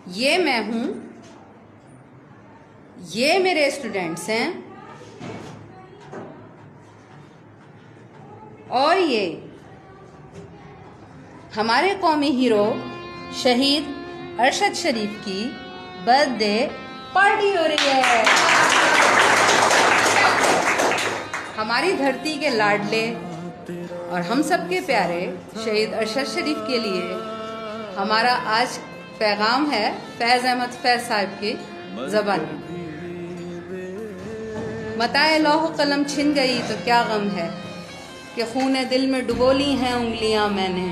یہ میں ہوں، یہ میرے اسٹوڈنٹس ہیں، اور یہ ہمارے قومی ہیرو شہید ارشد شریف کی برتھ ڈے پارٹی ہو رہی ہے۔ ہماری دھرتی کے لاڈلے اور ہم سب کے پیارے شہید ارشد شریف کے لیے ہمارا آج پیغام ہے فیض احمد فیض صاحب کی زبانی۔ متاع لوح قلم چھن گئی تو کیا غم ہے کہ خون دل میں ڈبو لی ہیں انگلیاں میں نے،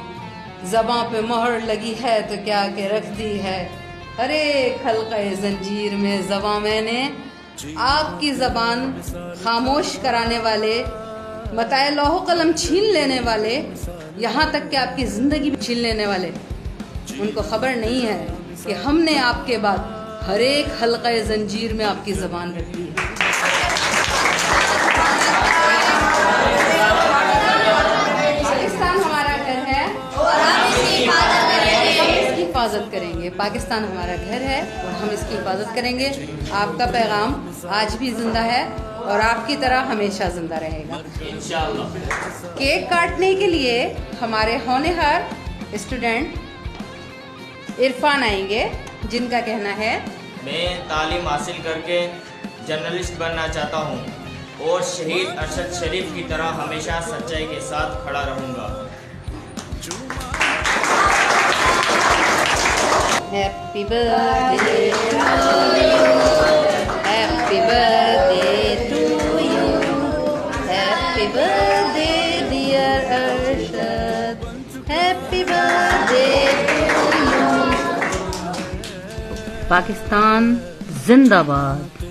زباں پہ مہر لگی ہے تو کیا کہ رکھ دی ہے ہر ایک حلقہ زنجیر میں زباں میں نے۔ آپ کی زبان خاموش کرانے والے، متاع لوح قلم چھین لینے والے، یہاں تک کہ آپ کی زندگی بھی چھین لینے والے، ان کو خبر نہیں ہے کہ ہم نے آپ کے بعد ہر ایک حلقہ زنجیر میں آپ کی زبان رکھ دی ہے۔ پاکستان ہمارا گھر ہے اور ہم اس کی حفاظت کریں گے۔ پاکستان ہمارا گھر ہے اور ہم اس کی حفاظت کریں گے۔ آپ کا پیغام آج بھی زندہ ہے اور آپ کی طرح ہمیشہ زندہ رہے گا انشاءاللہ۔ کیک کاٹنے کے لیے ہمارے ہونہار اسٹوڈنٹ عرفان آئیں گے، جن کا کہنا ہے میں تعلیم حاصل کر کے جرنلسٹ بننا چاہتا ہوں اور شہید ارشد شریف کی طرح ہمیشہ سچائی کے ساتھ کھڑا رہوں گا۔ Happy birthday to you, happy birthday to you, happy birthday dear Arshad, happy birthday to you. Pakistan زندہ باد۔